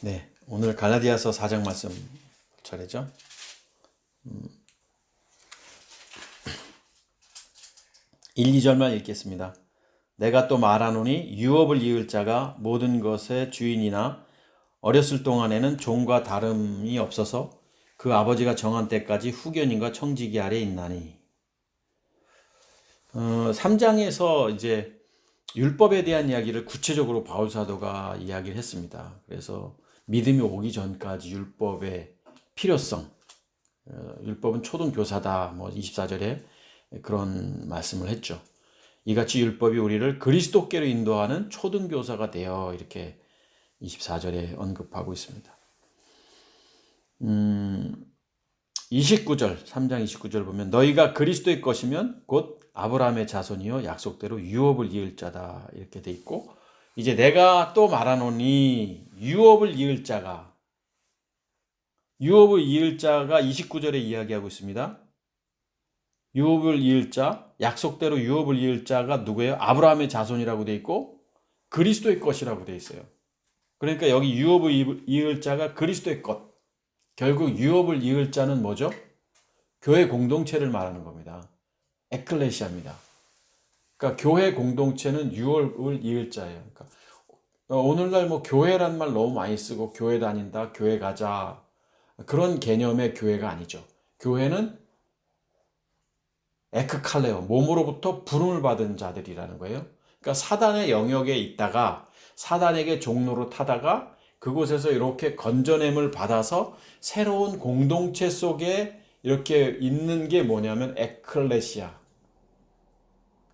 네, 오늘 갈라디아서 4장 말씀 차례죠. 1, 2절만 읽겠습니다. 내가 또 말하노니 유업을 이을 자가 모든 것의 주인이나 어렸을 동안에는 종과 다름이 없어서 그 아버지가 정한 때까지 후견인과 청지기 아래 있나니. 3장에서 이제 율법에 대한 이야기를 구체적으로 바울 사도가 이야기를 했습니다. 그래서 믿음이 오기 전까지 율법의 필요성, 율법은 초등 교사다, 24절에 그런 말씀을 했죠. 이같이 율법이 우리를 그리스도께로 인도하는 초등 교사가 되어 이렇게 24절에 언급하고 있습니다. 29절, 3장 29절 보면 너희가 그리스도의 것이면 곧 아브라함의 자손이요 약속대로 유업을 이을 자다 이렇게 돼 있고, 이제 내가 또 말하노니 유업을 이을 자가 29절에 이야기하고 있습니다. 유업을 이을 자, 약속대로 유업을 이을 자가 누구예요? 아브라함의 자손이라고 돼 있고 그리스도의 것이라고 돼 있어요. 그러니까 여기 유업을 이을 자가 그리스도의 것. 결국 유업을 이을 자는 뭐죠? 교회 공동체를 말하는 겁니다. 에클레시아입니다. 그러니까 교회 공동체는 유업을 이을 자예요. 그러니까 오늘날 교회란 말 너무 많이 쓰고 교회 다닌다, 교회 가자 그런 개념의 교회가 아니죠. 교회는 에크칼레오, 몸으로부터 부름을 받은 자들이라는 거예요. 그러니까 사단의 영역에 있다가 사단에게 종로로 타다가 그곳에서 이렇게 건져냄을 받아서 새로운 공동체 속에 이렇게 있는 게 뭐냐면 에클레시아,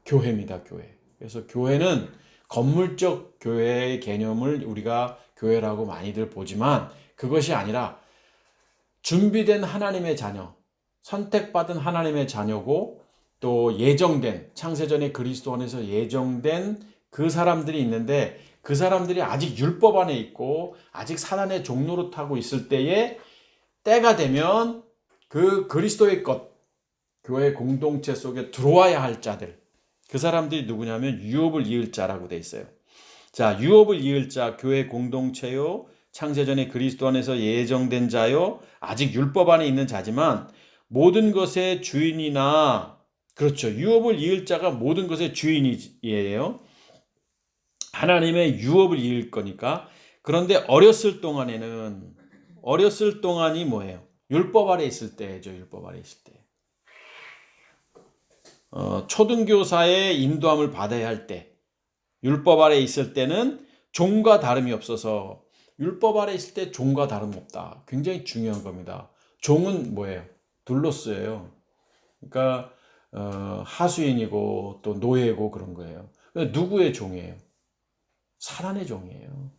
교회입니다. 교회. 그래서 교회는 건물적 교회의 개념을 우리가 교회라고 많이들 보지만 그것이 아니라 준비된 하나님의 자녀, 선택받은 하나님의 자녀고 또 예정된, 창세전에 그리스도 안에서 예정된 그 사람들이 있는데 그 사람들이 아직 율법 안에 있고 아직 사단의 종로로 타고 있을 때에 때가 되면 그 그리스도의 것, 교회 공동체 속에 들어와야 할 자들, 그 사람들이 누구냐면 유업을 이을 자라고 돼 있어요. 자, 유업을 이을 자, 교회 공동체요, 창세전에 그리스도 안에서 예정된 자요, 아직 율법 안에 있는 자지만 모든 것의 주인이나, 그렇죠, 유업을 이을 자가 모든 것의 주인이에요. 하나님의 유업을 이을 거니까. 그런데 어렸을 동안이 뭐예요? 율법 아래 있을 때죠. 율법 아래 있을 때. 초등교사의 인도함을 받아야 할 때, 율법 아래 있을 때는 종과 다름이 없어서, 율법 아래 있을 때 종과 다름없다. 굉장히 중요한 겁니다. 종은 뭐예요? 둘로스예요. 그러니까 하수인이고 또 노예고 그런 거예요. 누구의 종이에요? 사단의 종이에요.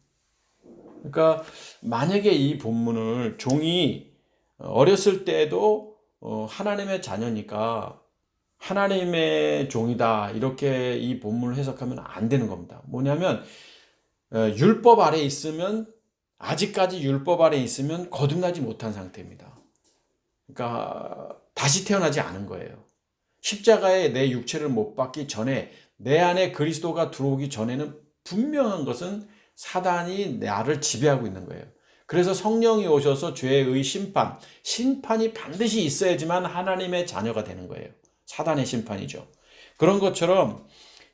그러니까 만약에 이 본문을 종이 어렸을 때도 하나님의 자녀니까 하나님의 종이다 이렇게 이 본문을 해석하면 안 되는 겁니다. 뭐냐면 율법 아래 있으면, 아직까지 율법 아래 있으면 거듭나지 못한 상태입니다. 그러니까 다시 태어나지 않은 거예요. 십자가에 내 육체를 못 박기 전에, 내 안에 그리스도가 들어오기 전에는 분명한 것은 사단이 나를 지배하고 있는 거예요. 그래서 성령이 오셔서 죄의 심판이 반드시 있어야지만 하나님의 자녀가 되는 거예요. 사단의 심판이죠. 그런 것처럼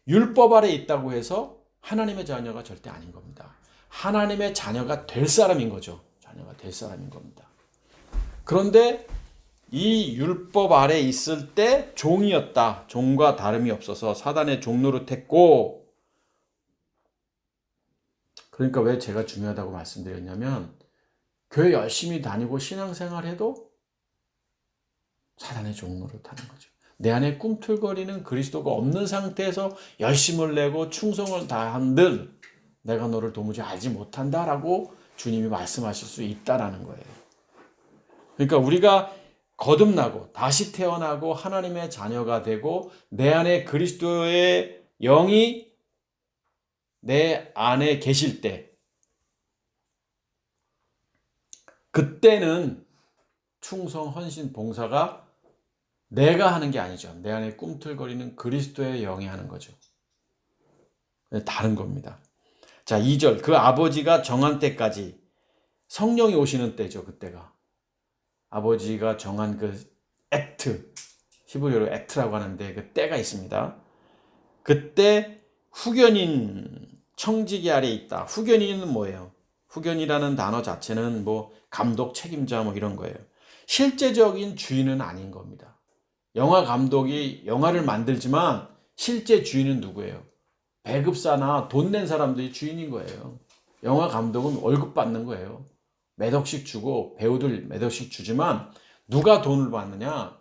율법 아래 있다고 해서 하나님의 자녀가 절대 아닌 겁니다. 하나님의 자녀가 될 사람인 거죠. 자녀가 될 사람인 겁니다. 그런데 이 율법 아래 있을 때 종이었다. 종과 다름이 없어서 사단의 종노릇했고, 그러니까 왜 제가 중요하다고 말씀드렸냐면 교회 열심히 다니고 신앙생활해도 사단의 종노릇하는 거죠. 내 안에 꿈틀거리는 그리스도가 없는 상태에서 열심을 내고 충성을 다한들 내가 너를 도무지 알지 못한다라고 주님이 말씀하실 수 있다라는 거예요. 그러니까 우리가 거듭나고 다시 태어나고 하나님의 자녀가 되고 내 안에 그리스도의 영이 내 안에 계실 때, 그때는 충성, 헌신, 봉사가 내가 하는 게 아니죠. 내 안에 꿈틀거리는 그리스도의 영이 하는 거죠. 다른 겁니다. 자, 2절. 그 아버지가 정한 때까지, 성령이 오시는 때죠. 그때가 아버지가 정한 그 액트, 히브리어로 액트라고 하는데 그 때가 있습니다. 그때 후견인 청지기 아래 있다. 후견인은 뭐예요? 후견이라는 단어 자체는 뭐 감독, 책임자 뭐 이런 거예요. 실제적인 주인은 아닌 겁니다. 영화 감독이 영화를 만들지만 실제 주인은 누구예요? 배급사나 돈 낸 사람들이 주인인 거예요. 영화 감독은 월급 받는 거예요. 몇 억씩 주고 배우들 몇 억씩 주지만 누가 돈을 받느냐?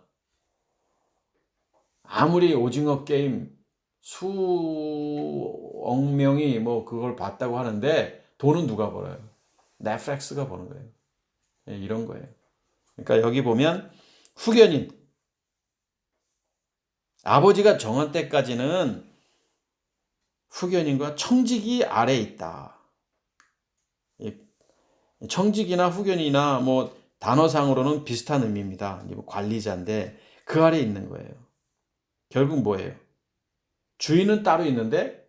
아무리 오징어 게임 수억 명이 뭐 그걸 봤다고 하는데 돈은 누가 벌어요? 넷플릭스가 버는 거예요. 이런 거예요. 그러니까 여기 보면 후견인, 아버지가 정한 때까지는 후견인과 청지기 아래에 있다. 청직이나 후견이나 뭐 단어상으로는 비슷한 의미입니다. 관리자인데 그 아래에 있는 거예요. 결국 뭐예요? 주인은 따로 있는데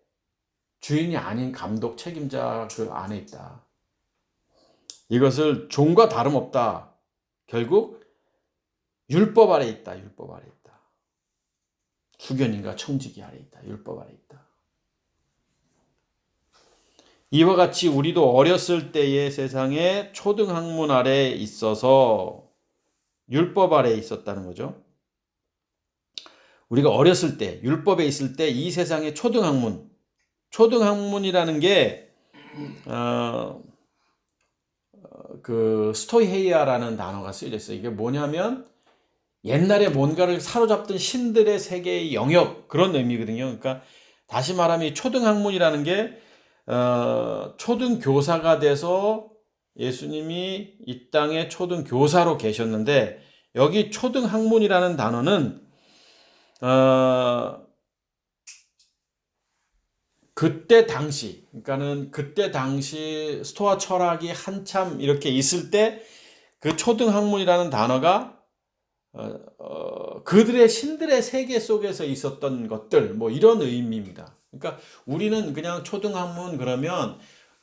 주인이 아닌 감독, 책임자 그 안에 있다. 이것을 종과 다름없다. 결국 율법 아래 있다. 율법 아래 있다. 후견인과 청지기 아래 있다. 율법 아래 있다. 이와 같이 우리도 어렸을 때의 세상에 초등학문 아래 있어서 율법 아래 있었다는 거죠. 우리가 어렸을 때, 율법에 있을 때 이 세상의 초등학문이라는 게 그 스토이헤이아라는 단어가 쓰여져 있어요. 이게 뭐냐면 옛날에 뭔가를 사로잡던 신들의 세계의 영역 그런 의미거든요. 그러니까 다시 말하면 이 초등학문이라는 게 초등교사가 돼서 예수님이 이 땅에 초등교사로 계셨는데 여기 초등학문이라는 단어는 그때 당시, 그러니까는 그때 당시 스토아 철학이 한참 이렇게 있을 때 그 초등학문이라는 단어가 그들의 신들의 세계 속에서 있었던 것들 뭐 이런 의미입니다. 그러니까 우리는 그냥 초등학문 그러면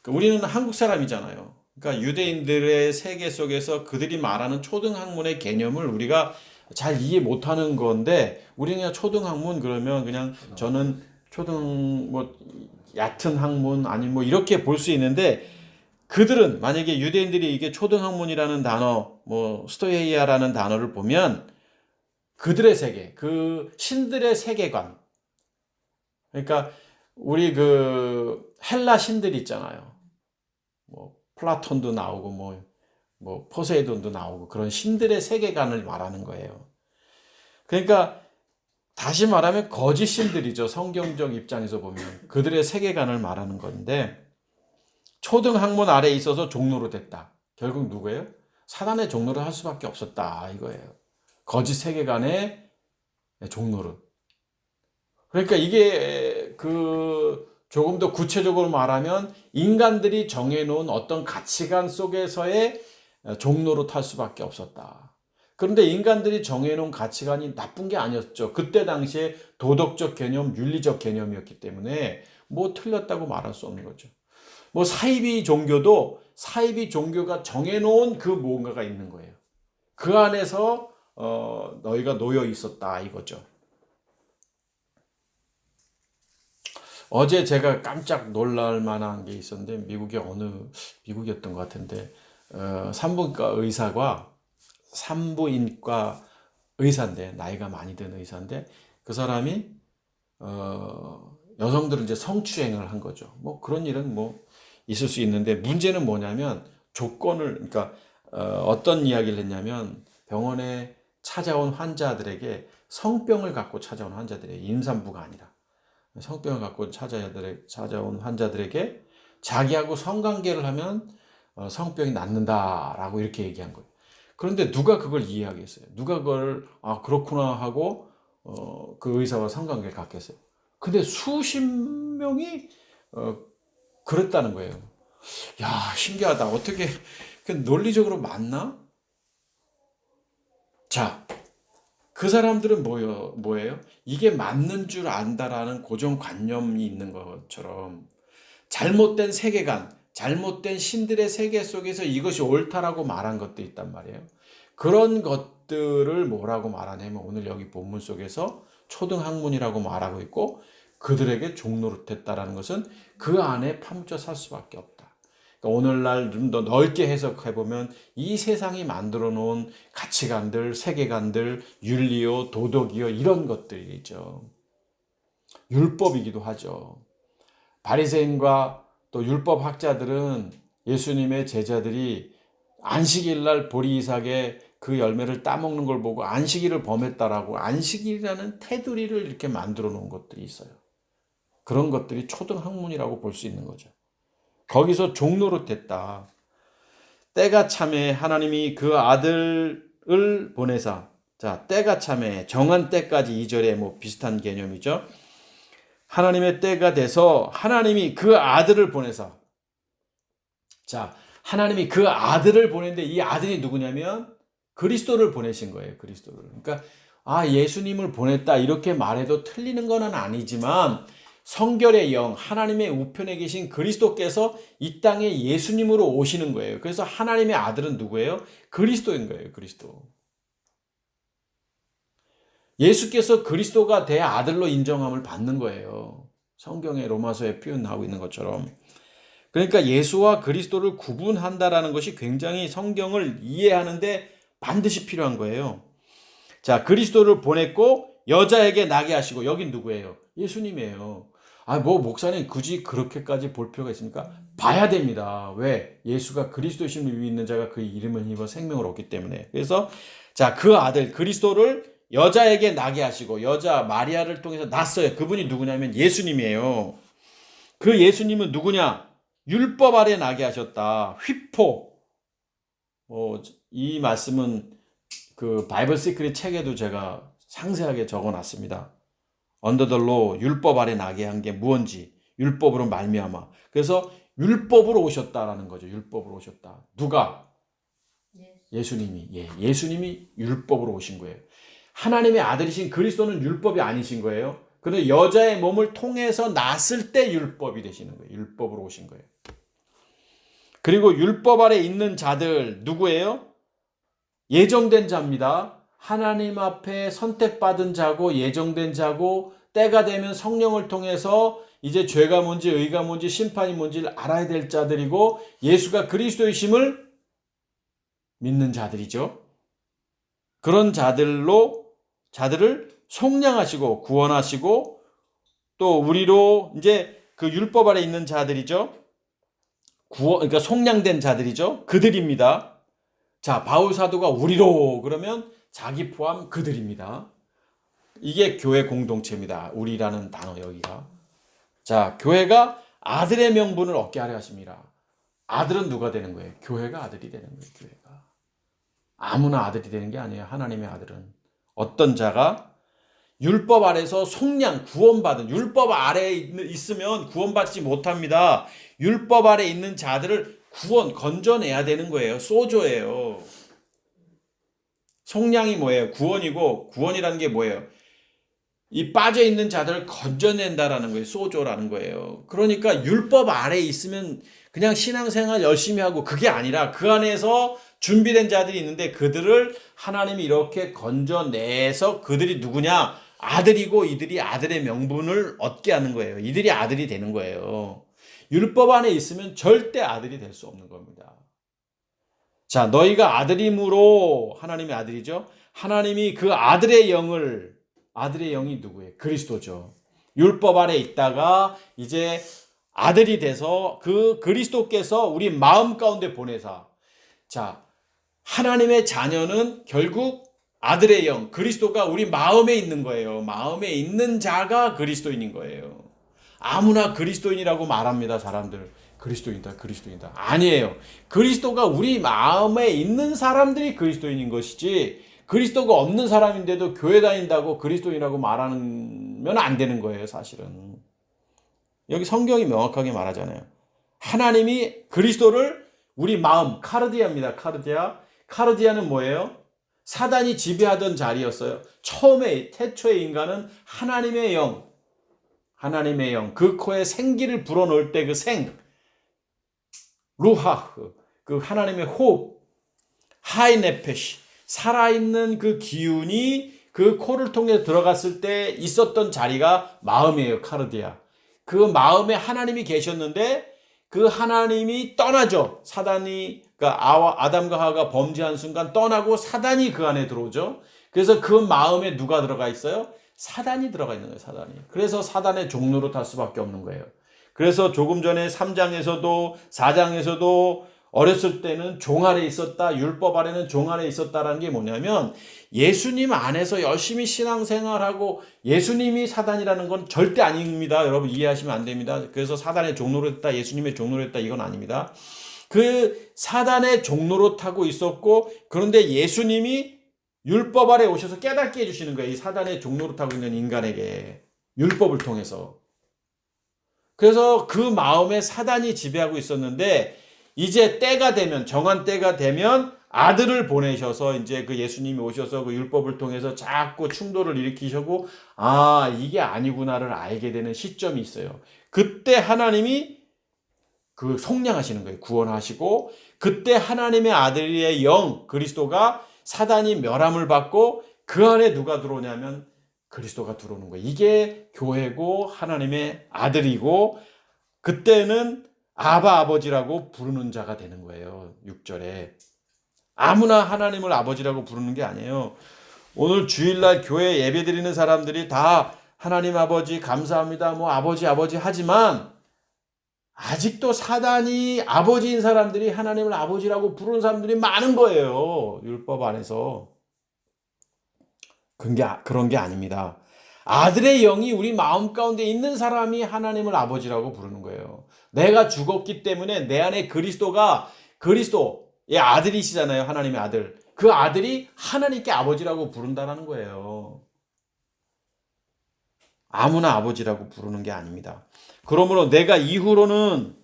우리는 한국 사람이잖아요. 그러니까 유대인들의 세계 속에서 그들이 말하는 초등학문의 개념을 우리가 잘 이해 못하는 건데 우리는 그냥 초등학문 그러면 그냥 저는 뭐 얕은 학문 아니 뭐 이렇게 볼 수 있는데 그들은 만약에 유대인들이 이게 초등학문이라는 단어 뭐 스토이아라는 단어를 보면 그들의 세계, 그 신들의 세계관. 그러니까 우리 그 헬라 신들 있잖아요. 뭐 플라톤도 나오고 뭐 포세이돈도 나오고 그런 신들의 세계관을 말하는 거예요. 그러니까 다시 말하면 거짓 신들이죠. 성경적 입장에서 보면 그들의 세계관을 말하는 건데 초등학문 아래에 있어서 종로로 됐다. 결국 누구예요? 사단의 종로를 할 수밖에 없었다 이거예요. 거짓 세계관의 종로를. 그러니까 이게 그 조금 더 구체적으로 말하면 인간들이 정해놓은 어떤 가치관 속에서의 종로로 탈 수밖에 없었다. 그런데 인간들이 정해놓은 가치관이 나쁜 게 아니었죠. 그때 당시에 도덕적 개념, 윤리적 개념이었기 때문에 뭐 틀렸다고 말할 수 없는 거죠. 뭐 사이비 종교도 사이비 종교가 정해놓은 그 뭔가가 있는 거예요. 그 안에서 너희가 놓여 있었다 이거죠. 어제 제가 깜짝 놀랄 만한 게 있었는데 미국이었던 것 같은데 산부인과 의사인데 나이가 많이 든 의사인데 그 사람이 여성들은 이제 성추행을 한 거죠. 뭐 그런 일은 뭐 있을 수 있는데 문제는 뭐냐면 그러니까 어떤 이야기를 했냐면 병원에 찾아온 환자들에게 성병을 갖고 찾아온 환자들에게 임산부가 아니라 성병을 갖고 찾아온 환자들에게 자기하고 성관계를 하면 성병이 낫는다라고 이렇게 얘기한 거예요. 그런데 누가 그걸 이해하겠어요? 누가 그걸 그렇구나 하고 그 의사와 성관계를 갖겠어요? 근데 수십 명이 그랬다는 거예요. 야, 신기하다. 어떻게 그 논리적으로 맞나? 자, 그 사람들은 뭐예요? 이게 맞는 줄 안다라는 고정관념이 있는 것처럼 잘못된 세계관, 잘못된 신들의 세계 속에서 이것이 옳다라고 말한 것도 있단 말이에요. 그런 것들을 뭐라고 말하냐면 오늘 여기 본문 속에서 초등학문이라고 말하고 있고 그들에게 종노릇했다라는 것은 그 안에 파묻혀 살 수밖에 없다. 그러니까 오늘날 좀 더 넓게 해석해 보면 이 세상이 만들어 놓은 가치관들, 세계관들, 윤리요, 도덕이요 이런 것들이죠. 율법이기도 하죠. 바리새인과 또 율법 학자들은 예수님의 제자들이 안식일 날 보리 이삭의 그 열매를 따먹는 걸 보고 안식일을 범했다라고 안식일이라는 테두리를 이렇게 만들어 놓은 것들이 있어요. 그런 것들이 초등학문이라고 볼 수 있는 거죠. 거기서 종노릇했다. 때가 참에 하나님이 그 아들을 보내사. 자, 때가 참에 정한 때까지 2절에 뭐 비슷한 개념이죠. 하나님의 때가 돼서 하나님이 그 아들을 보내사. 자, 하나님이 그 아들을 보냈는데 이 아들이 누구냐면 그리스도를 보내신 거예요. 그리스도를. 그러니까 예수님을 보냈다 이렇게 말해도 틀리는 건 아니지만 성결의 영, 하나님의 우편에 계신 그리스도께서 이 땅에 예수님으로 오시는 거예요. 그래서 하나님의 아들은 누구예요? 그리스도인 거예요. 그리스도. 예수께서 그리스도가 대 아들로 인정함을 받는 거예요. 성경의 로마서에 표현 나오고 있는 것처럼. 그러니까 예수와 그리스도를 구분한다라는 것이 굉장히 성경을 이해하는데 반드시 필요한 거예요. 자, 그리스도를 보냈고 여자에게 나게 하시고 여긴 누구예요? 예수님이에요. 뭐 목사님 굳이 그렇게까지 볼 필요가 있습니까? 봐야 됩니다. 왜? 예수가 그리스도심을 믿는 자가 그 이름을 힘입어 생명을 얻기 때문에. 그래서 자, 그 아들 그리스도를 여자에게 나게 하시고 여자 마리아를 통해서 낳았어요. 그분이 누구냐면 예수님이에요. 그 예수님은 누구냐? 율법 아래 나게 하셨다. 휘포. 이 말씀은 그 바이블 시크릿 책에도 제가 상세하게 적어놨습니다. 언더더로 율법 아래 나게 한 게 무언지 율법으로 말미암아. 그래서 율법으로 오셨다라는 거죠. 율법으로 오셨다. 누가? 예수님이. 예수님이 율법으로 오신 거예요. 하나님의 아들이신 그리스도는 율법이 아니신 거예요. 그런데 여자의 몸을 통해서 났을 때 율법이 되시는 거예요. 율법으로 오신 거예요. 그리고 율법 아래 있는 자들 누구예요? 예정된 자입니다. 하나님 앞에 선택받은 자고 예정된 자고 때가 되면 성령을 통해서 이제 죄가 뭔지 의가 뭔지 심판이 뭔지를 알아야 될 자들이고 예수가 그리스도이심을 믿는 자들이죠. 그런 자들을 속량하시고 구원하시고 또 우리로 이제 그 율법 아래 있는 자들이죠. 그러니까 속량된 자들이죠. 그들입니다. 자, 바울 사도가 우리로 그러면 자기 포함 그들입니다. 이게 교회 공동체입니다. 우리라는 단어 여기가. 자, 교회가 아들의 명분을 얻게 하려 하십니다. 아들은 누가 되는 거예요? 교회가 아들이 되는 거예요. 교회가. 아무나 아들이 되는 게 아니에요. 하나님의 아들은. 어떤 자가 율법 아래서 속량, 구원받은 율법 아래에 있으면 구원받지 못합니다. 율법 아래 있는 자들을 건져내야 되는 거예요. 소조예요. 속량이 뭐예요? 구원이고 구원이라는 게 뭐예요? 이 빠져있는 자들을 건져낸다라는 거예요. 소조라는 거예요. 그러니까 율법 아래에 있으면 그냥 신앙생활 열심히 하고 그게 아니라 그 안에서 준비된 자들이 있는데 그들을 하나님이 이렇게 건져내서 그들이 누구냐? 아들이고 이들이 아들의 명분을 얻게 하는 거예요. 이들이 아들이 되는 거예요. 율법 안에 있으면 절대 아들이 될 수 없는 겁니다. 자, 너희가 아들임으로 하나님의 아들이죠. 하나님이 그 아들의 영이 누구예요? 그리스도죠. 율법 아래 있다가 이제 아들이 돼서 그 그리스도께서 우리 마음 가운데 보내사. 자, 하나님의 자녀는 결국 아들의 영, 그리스도가 우리 마음에 있는 거예요. 마음에 있는 자가 그리스도인인 거예요. 아무나 그리스도인이라고 말합니다, 사람들. 그리스도인이다. 아니에요. 그리스도가 우리 마음에 있는 사람들이 그리스도인인 것이지 그리스도가 없는 사람인데도 교회 다닌다고 그리스도인이라고 말하면 안 되는 거예요, 사실은. 여기 성경이 명확하게 말하잖아요. 하나님이 그리스도를 우리 마음, 카르디아입니다. 카르디아는 뭐예요? 사단이 지배하던 자리였어요. 태초의 인간은 하나님의 영, 그 코에 생기를 불어넣을 때 그 루하흐, 그 하나님의 호흡, 하이네페시, 살아있는 그 기운이 그 코를 통해 들어갔을 때 있었던 자리가 마음이에요. 카르디아. 그 마음에 하나님이 계셨는데 그 하나님이 떠나죠. 사단이, 그러니까 아담과 하와가 범죄한 순간 떠나고 사단이 그 안에 들어오죠. 그래서 그 마음에 누가 들어가 있어요? 사단이 들어가 있는 거예요. 사단이. 그래서 사단의 종로로 탈 수밖에 없는 거예요. 그래서 조금 전에 3장에서도 4장에서도 어렸을 때는 종 아래 있었다, 율법 아래는 종 아래 있었다라는 게 뭐냐면 예수님 안에서 열심히 신앙생활하고 예수님이 사단이라는 건 절대 아닙니다. 여러분 이해하시면 안 됩니다. 그래서 사단의 종로로 했다, 예수님의 종로로 했다 이건 아닙니다. 그 사단의 종로로 타고 있었고 그런데 예수님이 율법 아래 오셔서 깨닫게 해주시는 거예요. 이 사단의 종로로 타고 있는 인간에게 율법을 통해서. 그래서 그 마음에 사단이 지배하고 있었는데 이제 때가 되면 정한 때가 되면 아들을 보내셔서 이제 그 예수님이 오셔서 그 율법을 통해서 자꾸 충돌을 일으키시고 아 이게 아니구나를 알게 되는 시점이 있어요. 그때 하나님이 그 속량하시는 거예요. 구원하시고 그때 하나님의 아들의 영 그리스도가 사단이 멸함을 받고 그 안에 누가 들어오냐면 그리스도가 들어오는 거예요. 이게 교회고 하나님의 아들이고 그때는 아바 아버지라고 부르는 자가 되는 거예요. 6절에. 아무나 하나님을 아버지라고 부르는 게 아니에요. 오늘 주일날 교회 예배 드리는 사람들이 다 하나님 아버지 감사합니다. 뭐 아버지 하지만 아직도 사단이 아버지인 사람들이 하나님을 아버지라고 부르는 사람들이 많은 거예요. 율법 안에서. 그런 게 아닙니다. 아들의 영이 우리 마음 가운데 있는 사람이 하나님을 아버지라고 부르는 거예요. 내가 죽었기 때문에 내 안에 그리스도의 아들이시잖아요. 하나님의 아들. 그 아들이 하나님께 아버지라고 부른다는 거예요. 아무나 아버지라고 부르는 게 아닙니다. 그러므로 너희가 이후로는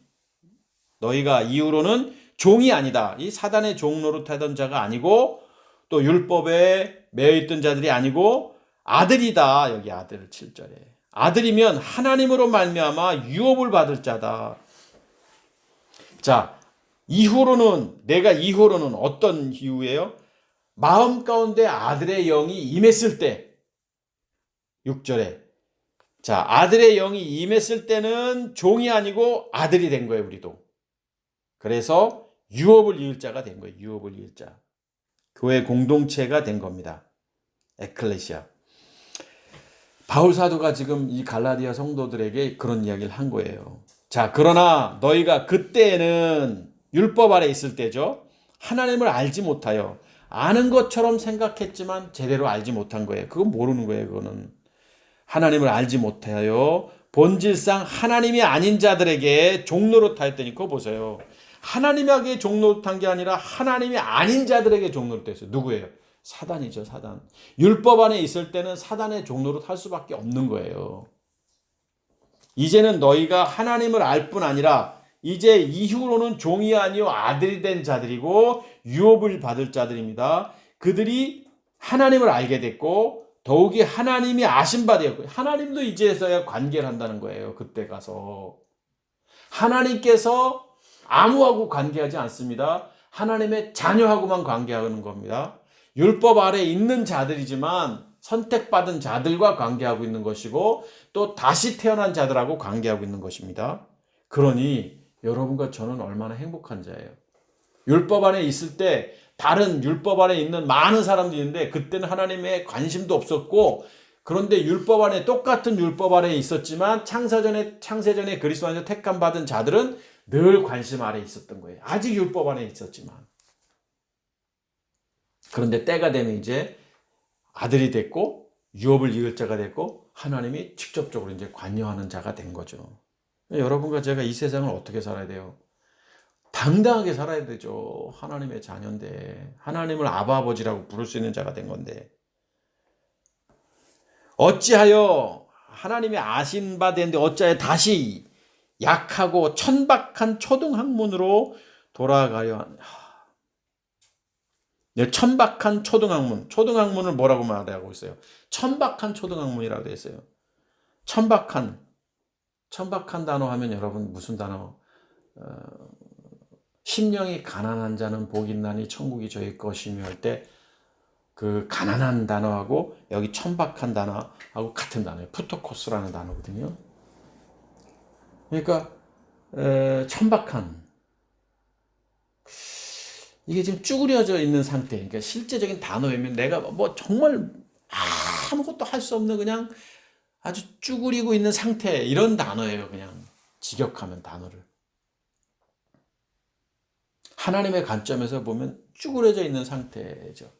종이 아니다. 이 사단의 종 노릇하던 자가 아니고 또 율법에 매여있던 자들이 아니고 아들이다. 여기 아들 7절에. 아들이면 하나님으로 말미암아 유업을 받을 자다. 자, 내가 이후로는 어떤 이유예요? 마음 가운데 아들의 영이 임했을 때 6절에 자, 아들의 영이 임했을 때는 종이 아니고 아들이 된 거예요, 우리도. 그래서 유업을 이을 자가 된 거예요. 유업을 이을 자. 교회 공동체가 된 겁니다. 에클레시아. 바울 사도가 지금 이 갈라디아 성도들에게 그런 이야기를 한 거예요. 자, 그러나 너희가 그때는 율법 아래 있을 때죠. 하나님을 알지 못하여 아는 것처럼 생각했지만 제대로 알지 못한 거예요. 그건 모르는 거예요. 그거는. 하나님을 알지 못하여 본질상 하나님이 아닌 자들에게 종노릇하였더니 그거 보세요. 하나님에게 종노릇한 게 아니라 하나님이 아닌 자들에게 종노릇했어요. 누구예요? 사단이죠. 사단. 율법 안에 있을 때는 사단의 종노릇 할 수밖에 없는 거예요. 이제는 너희가 하나님을 알 뿐 아니라 이제 이후로는 종이 아니요 아들이 된 자들이고 유업을 받을 자들입니다. 그들이 하나님을 알게 됐고 더욱이 하나님이 아신 바 되었고 하나님도 이제서야 관계를 한다는 거예요. 그때 가서 하나님께서 아무하고 관계하지 않습니다. 하나님의 자녀하고만 관계하는 겁니다. 율법 아래 있는 자들이지만 선택받은 자들과 관계하고 있는 것이고 또 다시 태어난 자들하고 관계하고 있는 것입니다. 그러니 여러분과 저는 얼마나 행복한 자예요. 율법 안에 있을 때 다른 율법 안에 있는 많은 사람들이 있는데 그때는 하나님의 관심도 없었고 그런데 율법 안에 똑같은 율법 아래 있었지만 창세전에 그리스도 안에서 택함 받은 자들은 늘 관심 아래 있었던 거예요. 아직 율법 안에 있었지만. 그런데 때가 되면 이제 아들이 됐고 유업을 이을 자가 됐고 하나님이 직접적으로 이제 관여하는 자가 된 거죠. 여러분과 제가 이 세상을 어떻게 살아야 돼요? 당당하게 살아야 되죠. 하나님의 자녀인데 하나님을 아버지라고 부를 수 있는 자가 된 건데 어찌하여 하나님이 아신 바 되는데 어찌하여 다시 약하고 천박한 초등학문으로 돌아가려 하냐. 천박한 초등학문을 뭐라고 말하고 있어요? 천박한 초등학문이라고 되어 있어요. 천박한 단어 하면 여러분 무슨 단어? 심령이 가난한 자는 복이 있나니 천국이 저희 것이며 할 때 그 가난한 단어하고 여기 천박한 단어하고 같은 단어예요. 푸토코스라는 단어거든요. 그러니까 천박한, 이게 지금 쭈그려져 있는 상태. 그러니까 실제적인 단어이면 내가 뭐 정말 아무것도 할 수 없는 그냥 아주 쭈그리고 있는 상태, 이런 단어예요. 그냥 직역하면 단어를. 하나님의 관점에서 보면 쭈그려져 있는 상태죠.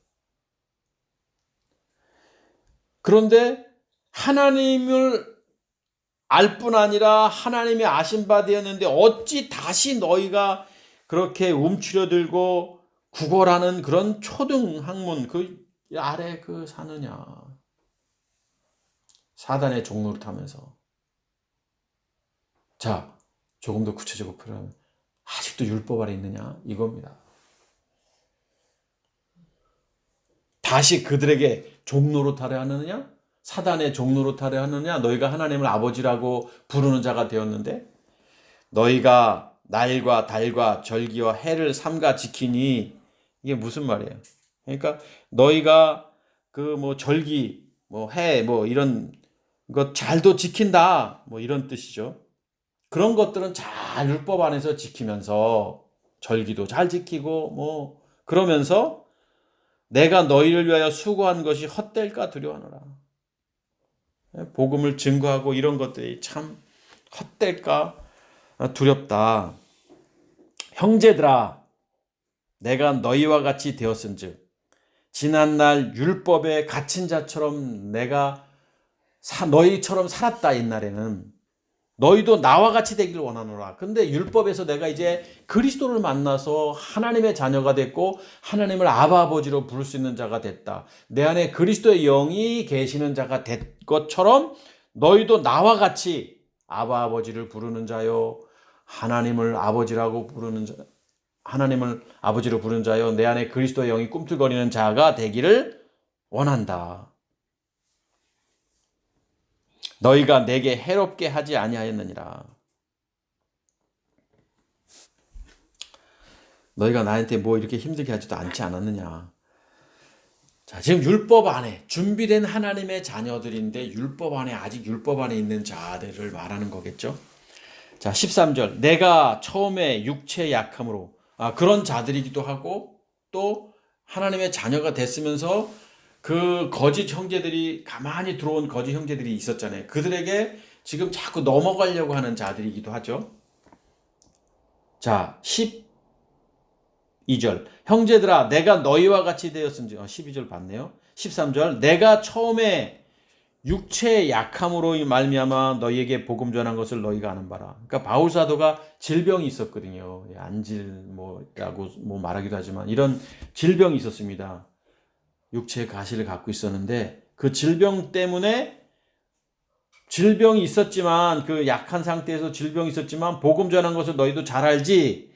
그런데 하나님을 알 뿐 아니라 하나님이 아신 바 되었는데 어찌 다시 너희가 그렇게 움츠려들고 구걸하는 그런 초등학문 그 아래 그 사느냐. 사단의 종로를 타면서. 자, 조금 더 구체적으로 표현하면 아직도 율법 아래 있느냐 이겁니다. 다시 그들에게 종노릇하려 하느냐? 사단의 종노릇하려 하느냐? 너희가 하나님을 아버지라고 부르는 자가 되었는데 너희가 날과 달과 절기와 해를 삼가 지키니, 이게 무슨 말이에요? 그러니까 너희가 그 뭐 절기, 뭐 해, 뭐 이런 것 잘도 지킨다, 뭐 이런 뜻이죠. 그런 것들은 잘 율법 안에서 지키면서 절기도 잘 지키고 뭐 그러면서 내가 너희를 위하여 수고한 것이 헛될까 두려워하노라. 복음을 증거하고 이런 것들이 참 헛될까 두렵다. 형제들아, 내가 너희와 같이 되었은즉 지난날 율법에 갇힌 자처럼 내가 너희처럼 살았다. 옛날에는 너희도 나와 같이 되기를 원하노라. 근데 율법에서 내가 이제 그리스도를 만나서 하나님의 자녀가 됐고 하나님을 아바 아버지로 부를 수 있는 자가 됐다. 내 안에 그리스도의 영이 계시는 자가 된 것처럼 너희도 나와 같이 아바 아버지를 부르는 자요, 하나님을 아버지라고 부르는 자, 하나님을 아버지로 부르는 자요, 내 안에 그리스도의 영이 꿈틀거리는 자가 되기를 원한다. 너희가 내게 해롭게 하지 아니하였느니라. 너희가 나한테 뭐 이렇게 힘들게 하지도 않지 않았느냐. 자, 지금 율법 안에 준비된 하나님의 자녀들인데 율법 안에, 아직 율법 안에 있는 자들을 말하는 거겠죠. 자, 13절. 내가 처음에 육체의 약함으로, 그런 자들이기도 하고 또 하나님의 자녀가 됐으면서 그 거짓 형제들이, 가만히 들어온 거짓 형제들이 있었잖아요. 그들에게 지금 자꾸 넘어가려고 하는 자들이기도 하죠. 자, 12절. 형제들아, 내가 너희와 같이 되었은지. 12절 봤네요. 13절. 내가 처음에 육체의 약함으로 말미암아 너희에게 복음 전한 것을 너희가 아는 바라. 그러니까 바울 사도가 질병이 있었거든요. 안질라고 뭐 말하기도 하지만 이런 질병이 있었습니다. 육체의 가시를 갖고 있었는데 그 질병 때문에, 질병이 있었지만, 그 약한 상태에서 질병이 있었지만 복음 전한 것을 너희도 잘 알지.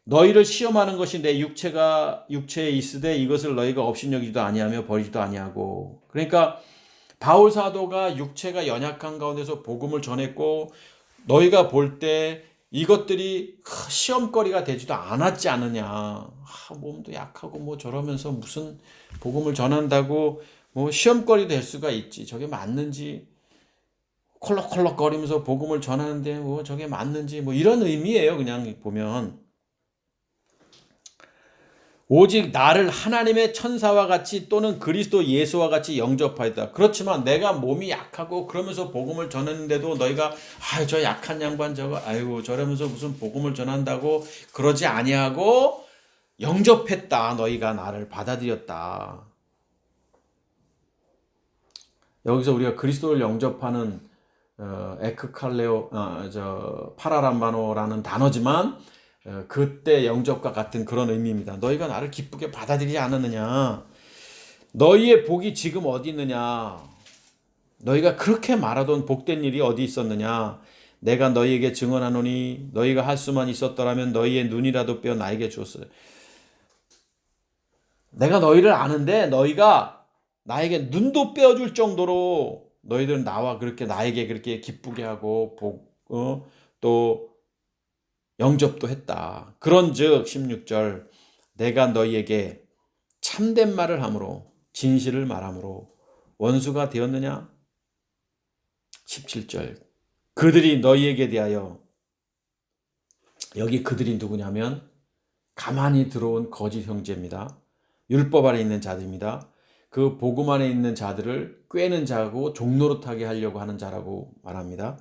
너희를 시험하는 것이 내 육체에 있으되 이것을 너희가 업신여기지도 아니하며 버리지도 아니하고. 그러니까 바울 사도가 육체가 연약한 가운데서 복음을 전했고 너희가 볼 때 이것들이 시험거리가 되지도 않았지 않느냐. 몸도 약하고 뭐 저러면서 무슨 복음을 전한다고 뭐 시험거리 될 수가 있지. 저게 맞는지, 콜록콜록거리면서 복음을 전하는데 뭐 저게 맞는지, 뭐 이런 의미예요. 그냥 보면. 오직 나를 하나님의 천사와 같이 또는 그리스도 예수와 같이 영접하였다. 그렇지만 내가 몸이 약하고 그러면서 복음을 전했는데도 너희가 저 약한 양반 저거 저러면서 무슨 복음을 전한다고 그러지 아니하고 영접했다. 너희가 나를 받아들였다. 여기서 우리가 그리스도를 영접하는 에크칼레오, 파라람바노라는 단어지만 그때 영접과 같은 그런 의미입니다. 너희가 나를 기쁘게 받아들이지 않았느냐. 너희의 복이 지금 어디 있느냐. 너희가 그렇게 말하던 복된 일이 어디 있었느냐. 내가 너희에게 증언하노니 너희가 할 수만 있었더라면 너희의 눈이라도 빼어 나에게 주었어요. 내가 너희를 아는데 너희가 나에게 눈도 빼어줄 정도로 너희들은 나와 그렇게 나에게 그렇게 기쁘게 하고 또 영접도 했다. 그런즉 16절 내가 너희에게 참된 말을 함으로 진실을 말함으로 원수가 되었느냐? 17절 그들이 너희에게 대하여, 여기 그들이 누구냐면 가만히 들어온 거짓 형제입니다. 율법 아래 있는 자들입니다. 그 복음 안에 있는 자들을 꿰는 자고 종노릇하게 하려고 하는 자라고 말합니다.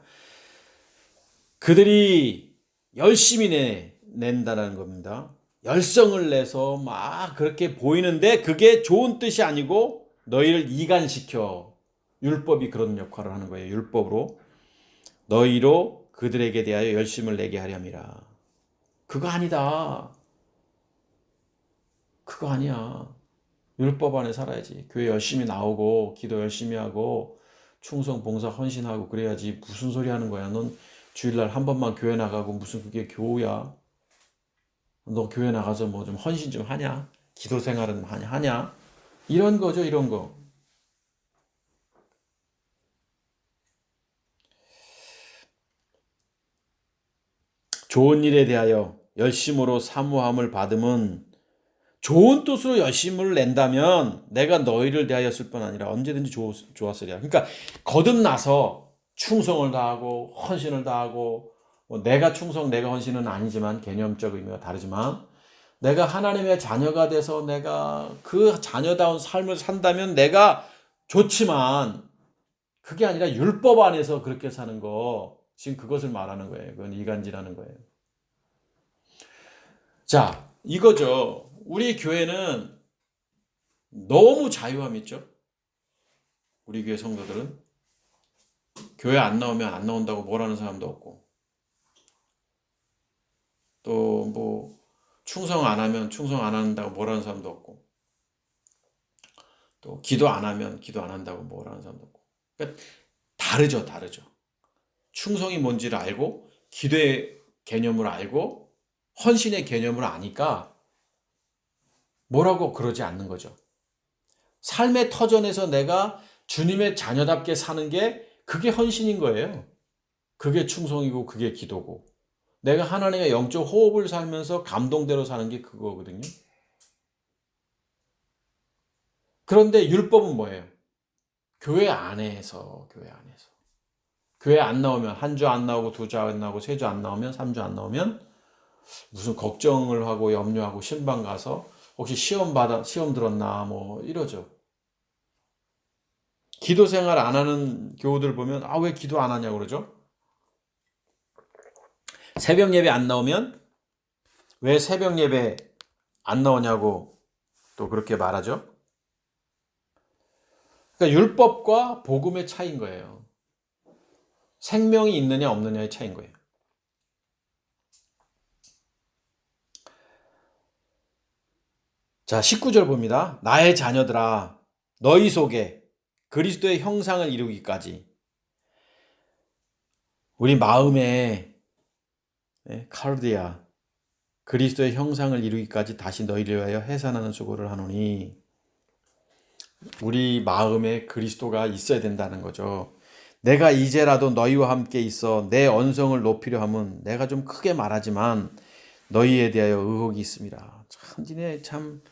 그들이 열심히 낸다는 겁니다. 열성을 내서 막 그렇게 보이는데 그게 좋은 뜻이 아니고 너희를 이간시켜, 율법이 그런 역할을 하는 거예요. 율법으로 너희로 그들에게 대하여 열심을 내게 하렴이라. 그거 아니다. 그거 아니야. 율법 안에 살아야지. 교회 열심히 나오고 기도 열심히 하고 충성 봉사 헌신하고 그래야지. 무슨 소리 하는 거야. 넌 주일날 한 번만 교회 나가고 무슨 그게 교우야. 너 교회 나가서 뭐 좀 헌신 좀 하냐? 기도 생활은 하냐? 이런 거죠, 이런 거. 좋은 일에 대하여 열심으로 사모함을 받음은, 좋은 뜻으로 열심을 낸다면 내가 너희를 대하였을 뿐 아니라 언제든지 좋았으리라. 그러니까 거듭나서 충성을 다하고 헌신을 다하고, 뭐 내가 충성 내가 헌신은 아니지만 개념적 의미가 다르지만, 내가 하나님의 자녀가 돼서 내가 그 자녀다운 삶을 산다면 내가 좋지만, 그게 아니라 율법 안에서 그렇게 사는 거, 지금 그것을 말하는 거예요. 그건 이간질하는 거예요. 자, 이거죠. 우리 교회는 너무 자유함 있죠? 우리 교회 성도들은 교회 안 나오면 안 나온다고 뭐라는 사람도 없고, 또 뭐 충성 안 하면 충성 안 한다고 뭐라는 사람도 없고, 또 기도 안 하면 기도 안 한다고 뭐라는 사람도 없고. 그러니까 다르죠. 충성이 뭔지를 알고 기도의 개념을 알고 헌신의 개념을 아니까 뭐라고 그러지 않는 거죠. 삶의 터전에서 내가 주님의 자녀답게 사는 게 그게 헌신인 거예요. 그게 충성이고 그게 기도고, 내가 하나님의 영적 호흡을 살면서 감동대로 사는 게 그거거든요. 그런데 율법은 뭐예요? 교회 안에서 교회 안 나오면, 한 주 안 나오고 두 주 안 나오고 세 주 안 나오면, 3주 안 나오면 무슨 걱정을 하고 염려하고 신방 가서 혹시 시험 들었나 뭐 이러죠. 기도 생활 안 하는 교우들 보면 왜 기도 안 하냐고 그러죠. 새벽 예배 안 나오면 왜 새벽 예배 안 나오냐고 또 그렇게 말하죠. 그러니까 율법과 복음의 차이인 거예요. 생명이 있느냐 없느냐의 차이인 거예요. 자, 19절 봅니다. 나의 자녀들아, 너희 속에 그리스도의 형상을 이루기까지, 우리 마음에 카르디아, 그리스도의 형상을 이루기까지 다시 너희를 위하여 해산하는 수고를 하노니, 우리 마음에 그리스도가 있어야 된다는 거죠. 내가 이제라도 너희와 함께 있어 내 언성을 높이려 함은, 내가 좀 크게 말하지만 너희에 대하여 의혹이 있습니다. 참 니네 참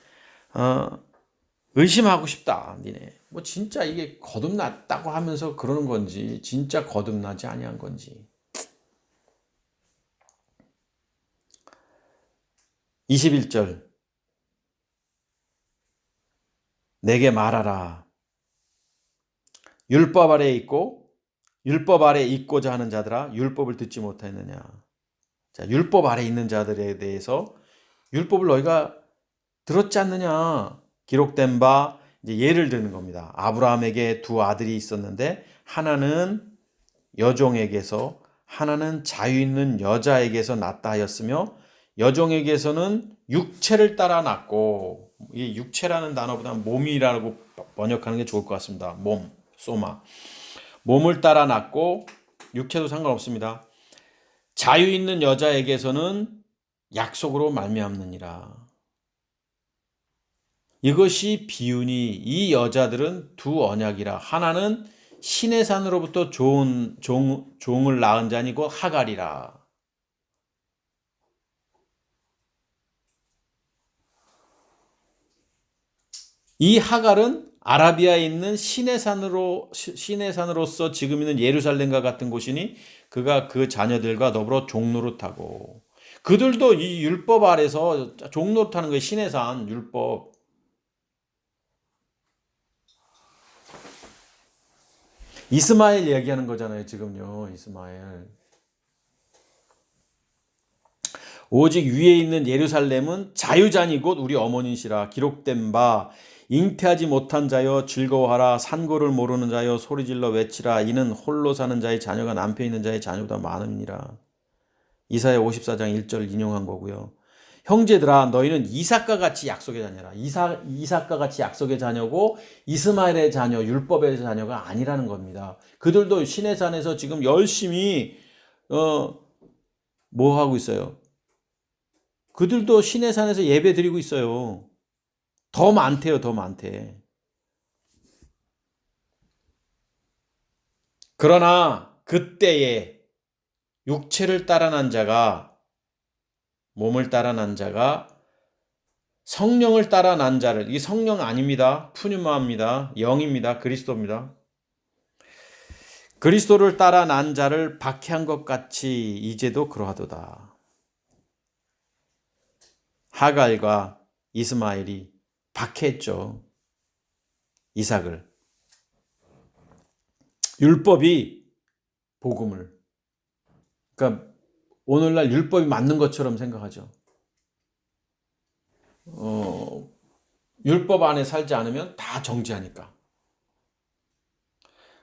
의심하고 싶다. 니네 뭐 진짜 이게 거듭났다고 하면서 그러는 건지 진짜 거듭나지 아니한 건지. 21절 내게 말하라. 율법 아래에 있고 율법 아래에 있고자 하는 자들아, 율법을 듣지 못하였느냐. 자, 율법 아래에 있는 자들에 대해서 율법을 너희가 들었지 않느냐. 기록된 바, 이제 예를 드는 겁니다. 아브라함에게 두 아들이 있었는데 하나는 여종에게서 하나는 자유 있는 여자에게서 낳다 하였으며, 여종에게서는 육체를 따라 낳고, 이 육체라는 단어보다 몸이라고 번역하는 게 좋을 것 같습니다. 몸, 소마. 몸을 따라 낳고, 육체도 상관없습니다. 자유 있는 여자에게서는 약속으로 말미암느니라. 이것이 비유니 이 여자들은 두 언약이라. 하나는 신의 산으로부터 종을 낳은 자니 곧 하갈이라. 이 하갈은 아라비아에 있는 신의 산으로서 지금 있는 예루살렘과 같은 곳이니 그가 그 자녀들과 더불어 종노릇하고 그들도 이 율법 아래서 종노릇하는 거예요. 신의 산 율법. 이스마엘 얘기하는 거잖아요. 지금요. 이스마엘. 오직 위에 있는 예루살렘은 자유자니 곧 우리 어머니시라 기록된 바 잉태하지 못한 자여 즐거워하라 산고를 모르는 자여 소리질러 외치라 이는 홀로 사는 자의 자녀가 남편 있는 자의 자녀보다 많음이니라. 이사야 54장 1절 인용한 거고요. 형제들아 너희는 이삭과 같이 약속의 자녀라. 이삭과 같이 약속의 자녀고 이스마엘의 자녀 율법의 자녀가 아니라는 겁니다. 그들도 신의 산에서 지금 열심히 뭐 하고 있어요? 그들도 신의 산에서 예배 드리고 있어요. 더 많대요, 더 많대. 그러나 그때에 육체를 따라 난 자가, 몸을 따라 난 자가 성령을 따라 난 자를, 이게 성령 아닙니다. 푸뉴마입니다. 영입니다. 그리스도입니다. 그리스도를 따라 난 자를 박해한 것 같이 이제도 그러하도다. 하갈과 이스마엘이 박해했죠. 이삭을. 율법이 복음을. 그러니까 오늘날 율법이 맞는 것처럼 생각하죠. 율법 안에 살지 않으면 다 정죄하니까.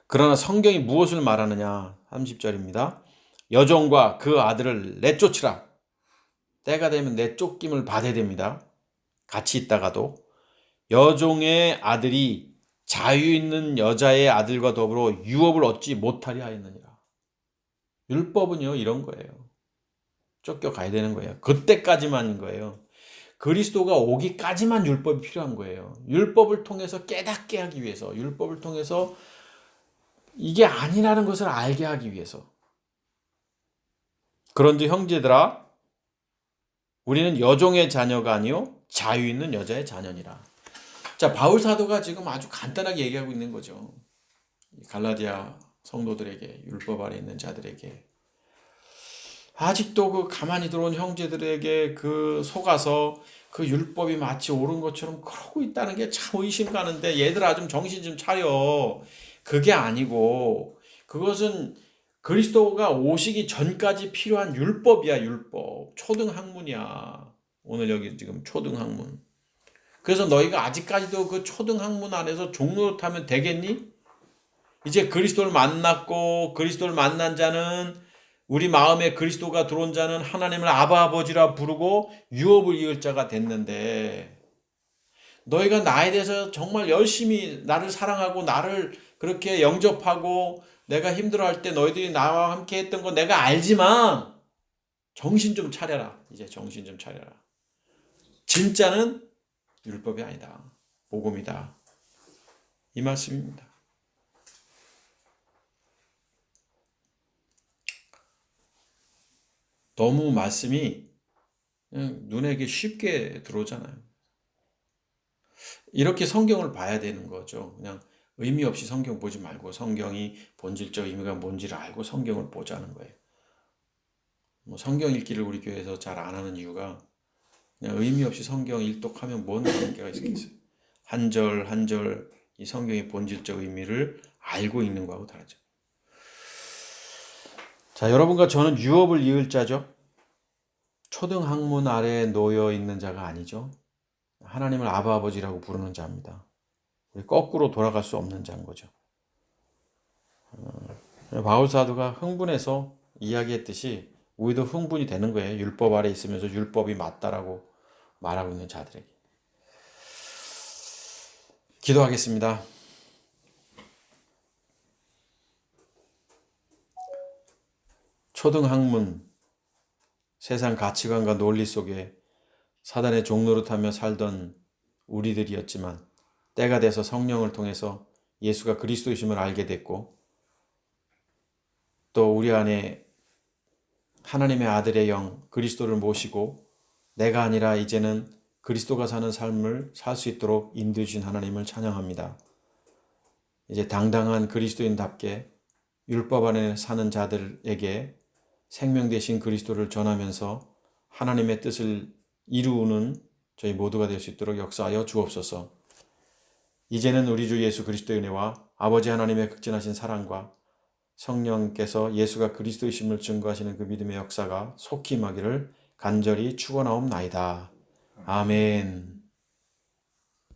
그러나 성경이 무엇을 말하느냐? 30절입니다. 여종과 그 아들을 내쫓으라. 때가 되면 내쫓김을 받아야 됩니다. 같이 있다가도. 여종의 아들이 자유 있는 여자의 아들과 더불어 유업을 얻지 못하리 하였느니라. 율법은요 이런 거예요. 쫓겨가야 되는 거예요. 그때까지만인 거예요. 그리스도가 오기까지만 율법이 필요한 거예요. 율법을 통해서 깨닫게 하기 위해서, 율법을 통해서 이게 아니라는 것을 알게 하기 위해서. 그런데 형제들아, 우리는 여종의 자녀가 아니요 자유 있는 여자의 자녀니라. 자, 바울 사도가 지금 아주 간단하게 얘기하고 있는 거죠. 갈라디아 성도들에게, 율법 아래 있는 자들에게. 아직도 그 가만히 들어온 형제들에게 그 속아서 그 율법이 마치 옳은 것처럼 그러고 있다는 게 참 의심 가는데, 얘들아 좀 정신 좀 차려. 그게 아니고 그것은 그리스도가 오시기 전까지 필요한 율법이야. 율법. 초등학문이야. 오늘 여기 지금 초등학문. 그래서 너희가 아직까지도 그 초등학문 안에서 종노릇하면 되겠니? 이제 그리스도를 만났고 그리스도를 만난 자는, 우리 마음에 그리스도가 들어온 자는 하나님을 아바 아버지라 부르고 유업을 이을 자가 됐는데, 너희가 나에 대해서 정말 열심히 나를 사랑하고 나를 그렇게 영접하고 내가 힘들어할 때 너희들이 나와 함께 했던 거 내가 알지만 정신 좀 차려라. 이제 정신 좀 차려라. 진짜는 율법이 아니다. 복음이다. 이 말씀입니다. 너무 말씀이 그냥 눈에 쉽게 들어오잖아요. 이렇게 성경을 봐야 되는 거죠. 그냥 의미 없이 성경 보지 말고 성경이 본질적 의미가 뭔지를 알고 성경을 보자는 거예요. 뭐 성경 읽기를 우리 교회에서 잘 안 하는 이유가 그냥 의미 없이 성경 일독하면 뭔 관계가 있겠어요. 한 절 한 절 이 성경의 본질적 의미를 알고 읽는 거하고 다르죠. 자, 여러분과 저는 유업을 이을 자죠. 초등학문 아래에 놓여 있는 자가 아니죠. 하나님을 아바 아버지라고 부르는 자입니다. 우리 거꾸로 돌아갈 수 없는 자인 거죠. 바울 사도가 흥분해서 이야기했듯이 우리도 흥분이 되는 거예요. 율법 아래 있으면서 율법이 맞다라고 말하고 있는 자들에게. 기도하겠습니다. 초등학문, 세상 가치관과 논리 속에 사단의 종노릇하며 살던 우리들이었지만 때가 돼서 성령을 통해서 예수가 그리스도이심을 알게 됐고, 또 우리 안에 하나님의 아들의 영 그리스도를 모시고 내가 아니라 이제는 그리스도가 사는 삶을 살 수 있도록 인도해 주신 하나님을 찬양합니다. 이제 당당한 그리스도인답게 율법 안에 사는 자들에게 생명 되신 그리스도를 전하면서 하나님의 뜻을 이루는 저희 모두가 될 수 있도록 역사하여 주옵소서. 이제는 우리 주 예수 그리스도의 은혜와 아버지 하나님의 극진하신 사랑과 성령께서 예수가 그리스도이심을 증거하시는 그 믿음의 역사가 속히 임하기를 간절히 축원하옵나이다. 아멘.